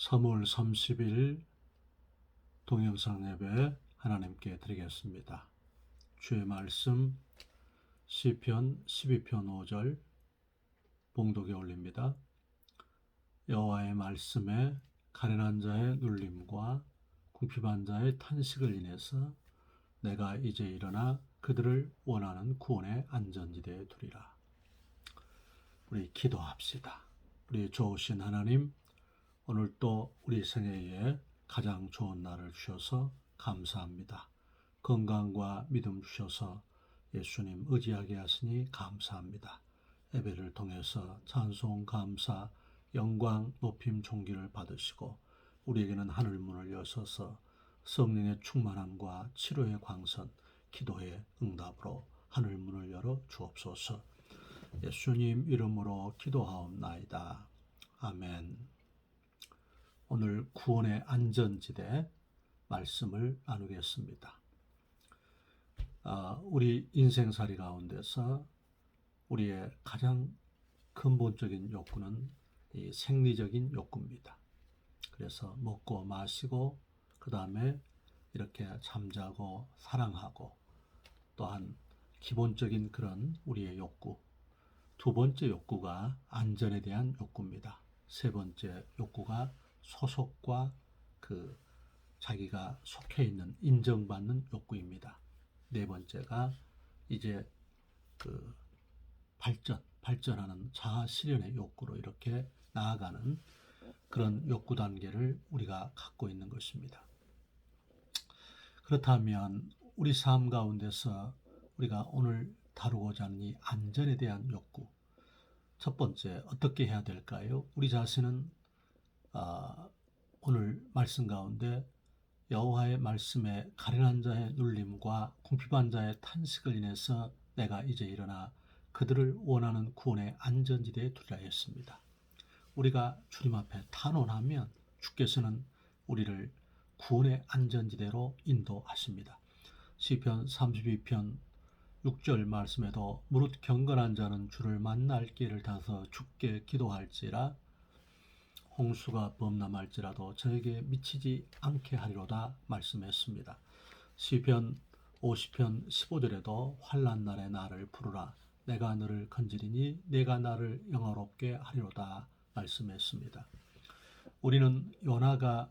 3월 30일 동영상 예배 하나님께 드리겠습니다. 주의 말씀 시편 12편 5절 봉독에 올립니다. 여호와의 말씀에 가련한 자의 눌림과 궁핍한 자의 탄식을 인해서 내가 이제 일어나 그들을 원하는 구원의 안전지대에 두리라. 우리 기도합시다. 우리 좋으신 하나님, 오늘 또 우리 생애에 가장 좋은 날을 주셔서 감사합니다. 건강과 믿음 주셔서 예수님 의지하게 하시니 감사합니다. 예배를 통해서 찬송, 감사, 영광, 높임, 존귀를 받으시고 우리에게는 하늘문을 여셔서 성령의 충만함과 치료의 광선, 기도의 응답으로 하늘문을 열어 주옵소서. 예수님 이름으로 기도하옵나이다. 아멘. 오늘 구원의 안전지대 말씀을 나누겠습니다. 우리 인생살이 가운데서 우리의 가장 근본적인 욕구는 이 생리적인 욕구입니다. 그래서 먹고 마시고 그 다음에 이렇게 잠자고 사랑하고 또한 기본적인 그런 우리의 욕구. 두 번째 욕구가 안전에 대한 욕구입니다. 세 번째 욕구가 소속과 그 자기가 속해 있는 인정받는 욕구입니다. 네 번째가 이제 그 발전하는 자아 실현의 욕구로 이렇게 나아가는 그런 욕구 단계를 우리가 갖고 있는 것입니다. 그렇다면 우리 삶 가운데서 우리가 오늘 다루고자 하는 이 안전에 대한 욕구, 첫 번째 어떻게 해야 될까요? 우리 자신은 오늘 말씀 가운데 여호와의 말씀에 가련한 자의 눌림과 궁핍한 자의 탄식을 인해서 내가 이제 일어나 그들을 원하는 구원의 안전지대에 두리라 했습니다. 우리가 주님 앞에 탄원하면 주께서는 우리를 구원의 안전지대로 인도하십니다. 시편 32편 6절 말씀에도 무릇 경건한 자는 주를 만날 길을 다서 주께 기도할지라 홍수가 범람할지라도 저에게 미치지 않게 하리로다 말씀했습니다. 시편 50편 15절에도 환난 날에 나를 부르라 내가 너를 건지리니 내가 나를 영화롭게 하리로다 말씀했습니다. 우리는 요나가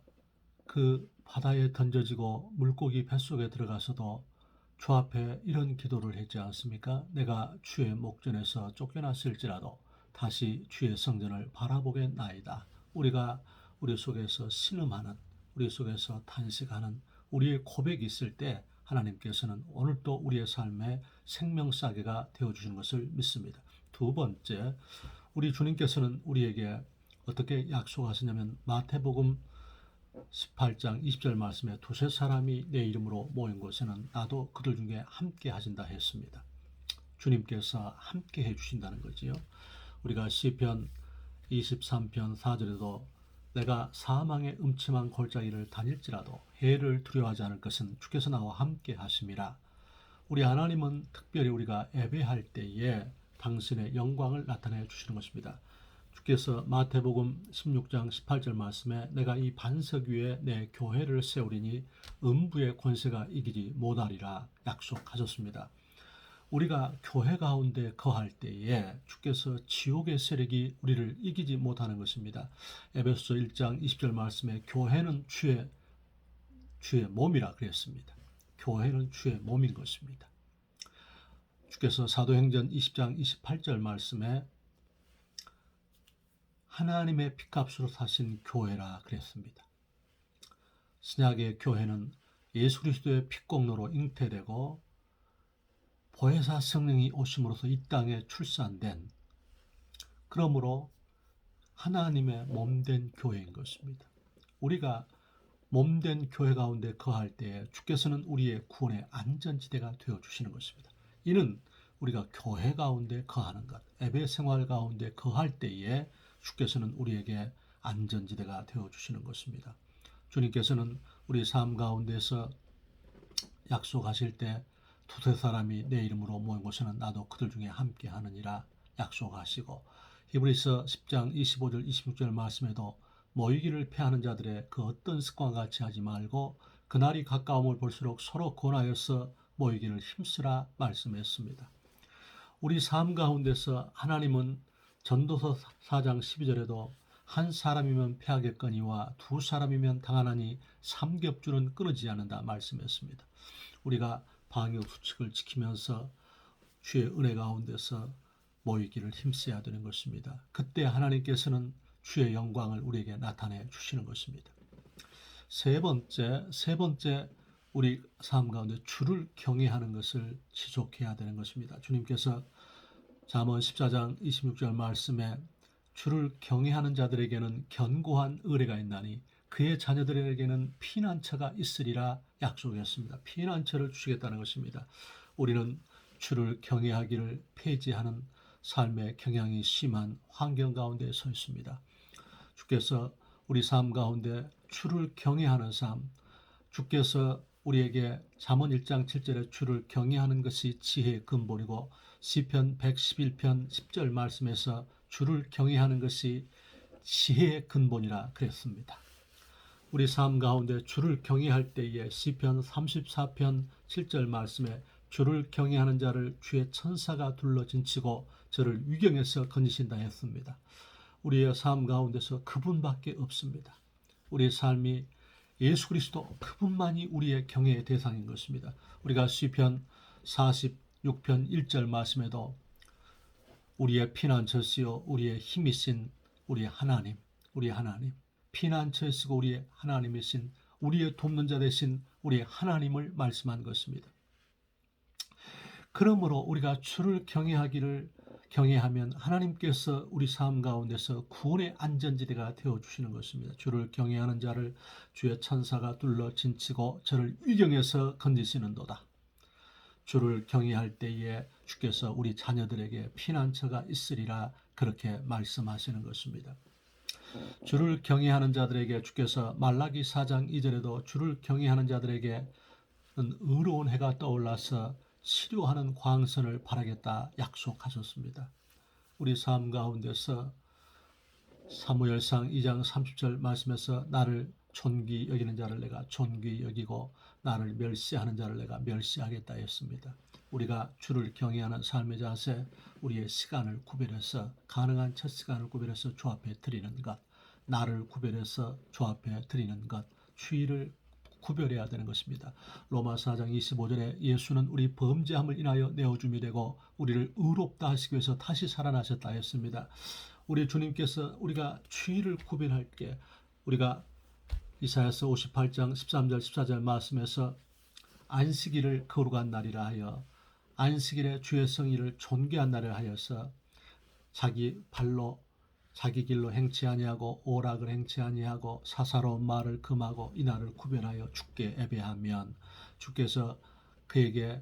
그 바다에 던져지고 물고기 뱃속에 들어가서도 주 앞에 이런 기도를 했지 않습니까? 내가 주의 목전에서 쫓겨났을지라도 다시 주의 성전을 바라보겠나이다. 우리가 우리 속에서 신음하는, 우리 속에서 탄식하는 우리의 고백이 있을 때 하나님께서는 오늘도 우리의 삶에 생명사계가 되어주시는 것을 믿습니다. 두 번째, 우리 주님께서는 우리에게 어떻게 약속하시냐면 마태복음 18장 20절 말씀에 두세 사람이 내 이름으로 모인 곳에는 나도 그들 중에 함께 하신다 했습니다. 주님께서 함께 해주신다는 거지요. 우리가 시편 23편 4절에도 내가 사망의 음침한 골짜기를 다닐지라도 해를 두려워하지 않을 것은 주께서 나와 함께 하심이라. 우리 하나님은 특별히 우리가 예배할 때에 당신의 영광을 나타내 주시는 것입니다. 주께서 마태복음 16장 18절 말씀에 내가 이 반석 위에 내 교회를 세우리니 음부의 권세가 이기지 못하리라 약속하셨습니다. 우리가 교회 가운데 거할 때에 주께서 지옥의 세력이 우리를 이기지 못하는 것입니다. 에베소서 1장 20절 말씀에 교회는 주의 몸이라 그랬습니다. 교회는 주의 몸인 것입니다. 주께서 사도행전 20장 28절 말씀에 하나님의 피값으로 사신 교회라 그랬습니다. 신약의 교회는 예수 그리스도의 피공로로 잉태되고 보혜사 성령이 오심으로써 이 땅에 출산된, 그러므로 하나님의 몸된 교회인 것입니다. 우리가 몸된 교회 가운데 거할 때 주께서는 우리의 구원의 안전지대가 되어주시는 것입니다. 이는 우리가 교회 가운데 거하는 것, 예배 생활 가운데 거할 때에 주께서는 우리에게 안전지대가 되어주시는 것입니다. 주님께서는 우리 삶 가운데서 약속하실 때 두세 사람이 내 이름으로 모인 곳에는 나도 그들 중에 함께 하느니라 약속하시고 히브리서 10장 25절 26절 말씀에도 모이기를 패하는 자들의 그 어떤 습관과 같이 하지 말고 그날이 가까움을 볼수록 서로 권하여서 모이기를 힘쓰라 말씀했습니다. 우리 삶 가운데서 하나님은 전도서 4장 12절에도 한 사람이면 패하겠거니와 두 사람이면 당하나니 삼겹줄은 끊어지지 않는다 말씀했습니다. 우리가 방역 수칙을 지키면서 주의 은혜 가운데서 모이기를 힘써야 되는 것입니다. 그때 하나님께서는 주의 영광을 우리에게 나타내 주시는 것입니다. 세 번째 우리 삶 가운데 주를 경외하는 것을 지속해야 되는 것입니다. 주님께서 잠언 14장 26절 말씀에 주를 경외하는 자들에게는 견고한 의뢰가 있나니 그의 자녀들에게는 피난처가 있으리라 약속했습니다. 피난처를 주시겠다는 것입니다. 우리는 주를 경외하기를 폐지하는 삶의 경향이 심한 환경 가운데 서 있습니다. 주께서 우리 삶 가운데 주를 경외하는 삶, 주께서 우리에게 잠언 1장 7절에 주를 경외하는 것이 지혜의 근본이고 시편 111편 10절 말씀에서 주를 경외하는 것이 지혜의 근본이라 그랬습니다. 우리 삶 가운데 주를 경외할 때에 시편 34편 7절 말씀에 주를 경외하는 자를 주의 천사가 둘러진치고 저를 위경에서 건지신다 했습니다. 우리의 삶 가운데서 그분밖에 없습니다. 우리의 삶이 예수 그리스도 그분만이 우리의 경외의 대상인 것입니다. 우리가 시편 46편 1절 말씀에도 우리의 피난처시요 우리의 힘이신 우리 하나님 피난처시고 우리의 하나님이신 우리의 돕는 자 되신 우리의 하나님을 말씀한 것입니다. 그러므로 우리가 주를 경외하면 하나님께서 우리 삶 가운데서 구원의 안전지대가 되어주시는 것입니다. 주를 경외하는 자를 주의 천사가 둘러 진치고 저를 위경에서 건지시는도다. 주를 경외할 때에 주께서 우리 자녀들에게 피난처가 있으리라 그렇게 말씀하시는 것입니다. 주를 경외하는 자들에게 주께서 말라기 4장 2절에도 주를 경외하는 자들에게는 의로운 해가 떠올라서 치료하는 광선을 바라겠다 약속하셨습니다. 우리 삶 가운데서 사무엘상 2장 30절 말씀에서 나를 존귀 여기는 자를 내가 존귀 여기고 나를 멸시하는 자를 내가 멸시하겠다 했습니다. 우리가 주를 경외하는 삶의 자세, 우리의 시간을 구별해서 가능한 첫 시간을 구별해서 주 앞에 드리는 것, 나를 구별해서 주 앞에 드리는 것, 주의를 구별해야 되는 것입니다. 로마 4장 25절에 예수는 우리 범죄함을 인하여 내어줌이 되고 우리를 의롭다 하시기 위해서 다시 살아나셨다 했습니다. 우리 주님께서 우리가 주의를 구별할 때 우리가 이사야서 58장 13절 14절 말씀에서 안식일을 거룩한 날이라 하여 안식일에 주의 성의를 존귀한 날을 하여서 자기 발로 자기 길로 행치 아니하고 오락을 행치 아니하고 사사로운 말을 금하고 이 날을 구별하여 주께 예배하면 주께서 그에게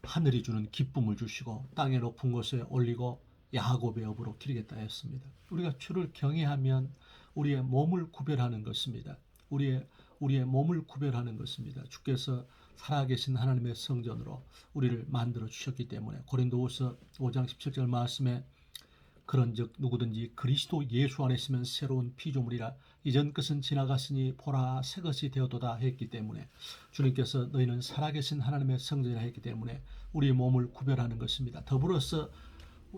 하늘이 주는 기쁨을 주시고 땅의 높은 곳에 올리고 야곱의 업으로 기리겠다 했습니다. 우리가 주를 경외하면 우리의 몸을 구별하는 것입니다. 우리의 몸을 구별하는 것입니다. 주께서 살아계신 하나님의 성전으로 우리를 만들어 주셨기 때문에 고린도후서 5장 17절 말씀에 그런즉 누구든지 그리스도 예수 안에 있으면 새로운 피조물이라 이전 것은 지나갔으니 보라 새 것이 되었도다 했기 때문에 주님께서 너희는 살아계신 하나님의 성전이라 했기 때문에 우리 몸을 구별하는 것입니다. 더불어서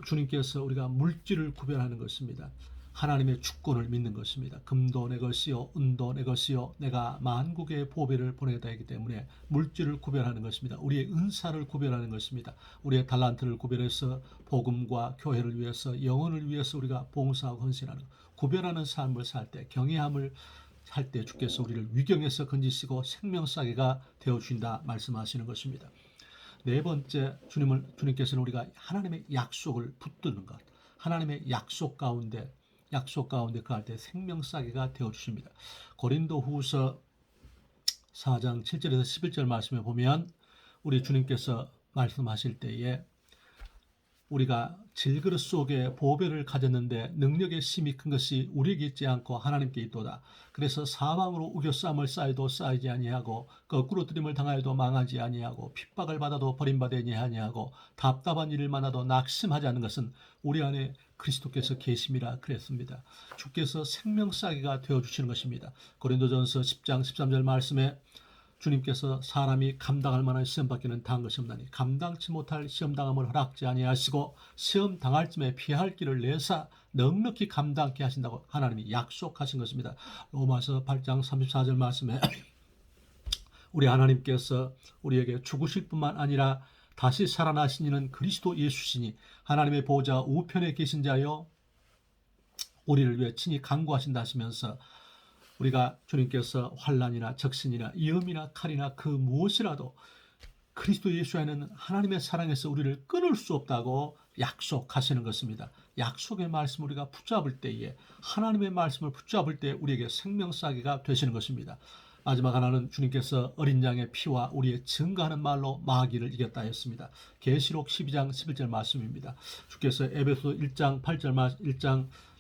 주님께서 우리가 물질을 구별하는 것입니다. 하나님의 주권을 믿는 것입니다. 금도 내 것이요 은도 내 것이요 내가 만국의 보배를 보내겠다 했기 때문에 물질을 구별하는 것입니다. 우리의 은사를 구별하는 것입니다. 우리의 달란트를 구별해서 복음과 교회를 위해서 영혼을 위해서 우리가 봉사하고 헌신하는 구별하는 삶을 살 때 경외함을 할 때 주께서 우리를 위경에서 건지시고 생명싸개가 되어주신다 말씀하시는 것입니다. 네 번째 주님께서는 우리가 하나님의 약속을 붙드는 것 하나님의 약속 가운데 그할 때 생명싸개가 되어주십니다. 고린도후서 4장 7절에서 11절 말씀에 보면 우리 주님께서 말씀하실 때에 우리가 질그릇 속에 보배를 가졌는데 능력의 심이 큰 것이 우리에게 있지 않고 하나님께 있도다. 그래서 사방으로 우겨쌈을 쌓여도 쌓이지 아니하고 거꾸로 들임을 당하여도 망하지 아니하고 핍박을 받아도 버림받지 아니하고 답답한 일을 만나도 낙심하지 않는 것은 우리 안에 그리스도께서 계심이라 그랬습니다. 주께서 생명싸개가 되어주시는 것입니다. 고린도전서 10장 13절 말씀에 주님께서 사람이 감당할 만한 시험 밖에는 당한 것이 없나니 감당치 못할 시험 당함을 허락지 아니하시고 시험 당할 쯤에 피할 길을 내사 넉넉히 감당케 하신다고 하나님이 약속하신 것입니다. 로마서 8장 34절 말씀에 우리 하나님께서 우리에게 죽으실 뿐만 아니라 다시 살아나신 이는 그리스도 예수시니 하나님의 보좌 우편에 계신 자여 우리를 위해 친히 간구하신다 하시면서 우리가 주님께서 환난이나 적신이나 위험이나 칼이나 그 무엇이라도 그리스도 예수 안에는 하나님의 사랑에서 우리를 끊을 수 없다고 약속하시는 것입니다. 약속의 말씀을 우리가 붙잡을 때에 하나님의 말씀을 붙잡을 때 우리에게 생명싸개가 되시는 것입니다. 마지막 하나는 주님께서 어린 양의 피와 우리의 증거하는 말로 마귀를 이겼다 했습니다. 계시록 12장 11절 말씀입니다. 주께서 에베소 1장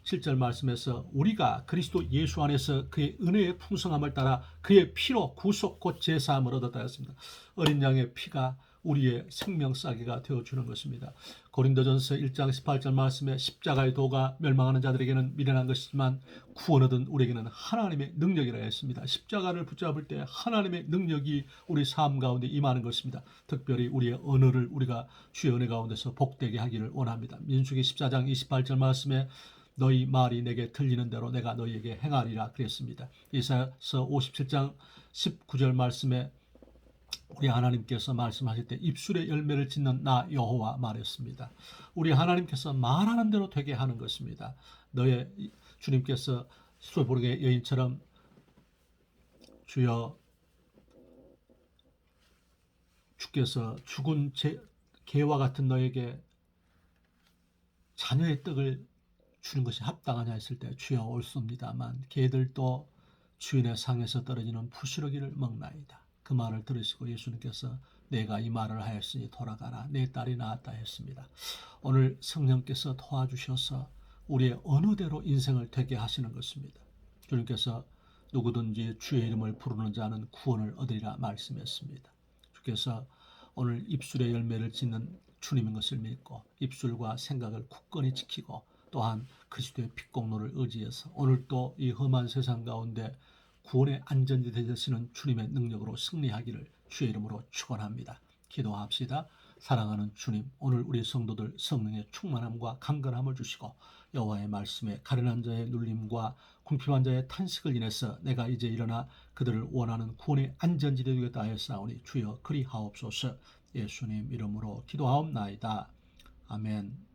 7절 말씀에서 우리가 그리스도 예수 안에서 그의 은혜의 풍성함을 따라 그의 피로 구속 곧 제사함을 얻었다 했습니다. 어린 양의 피가 우리의 생명싸개가 되어주는 것입니다. 고린도전서 1장 18절 말씀에 십자가의 도가 멸망하는 자들에게는 미련한 것이지만 구원 얻은 우리에게는 하나님의 능력이라 했습니다. 십자가를 붙잡을 때 하나님의 능력이 우리 삶 가운데 임하는 것입니다. 특별히 우리의 언어를 우리가 주의 은혜 가운데서 복되게 하기를 원합니다. 민수기 14장 28절 말씀에 너희 말이 내게 들리는 대로 내가 너희에게 행하리라 그랬습니다. 이사야서 57장 19절 말씀에 우리 하나님께서 말씀하실 때 입술의 열매를 짓는 나 여호와 말했습니다. 우리 하나님께서 말하는 대로 되게 하는 것입니다. 너의 주님께서 수레보르게 여인처럼 주여 주께서 죽은 개와 같은 너에게 자녀의 떡을 주는 것이 합당하냐 했을 때 주여 옳습니다만 개들도 주인의 상에서 떨어지는 부스러기를 먹나이다. 그 말을 들으시고 예수님께서 내가 이 말을 하였으니 돌아가라 내 딸이 나았다 했습니다. 오늘 성령께서 도와주셔서 우리의 어느 대로 인생을 되게 하시는 것입니다. 주님께서 누구든지 주의 이름을 부르는 자는 구원을 얻으리라 말씀했습니다. 주께서 오늘 입술의 열매를 짓는 주님인 것을 믿고 입술과 생각을 굳건히 지키고 또한 그리스도의 핏공로를 의지해서 오늘도 이 험한 세상 가운데 구원의 안전지대 되시는 주님의 능력으로 승리하기를 주의 이름으로 축원합니다. 기도합시다. 사랑하는 주님, 오늘 우리 성도들 성령의 충만함과 강건함을 주시고 여호와의 말씀에 가련한 자의 눌림과 궁핍한 자의 탄식을 인해서 내가 이제 일어나 그들을 원하는 구원의 안전지대 되겠다 하였사오니 주여 그리하옵소서. 예수님 이름으로 기도하옵나이다. 아멘.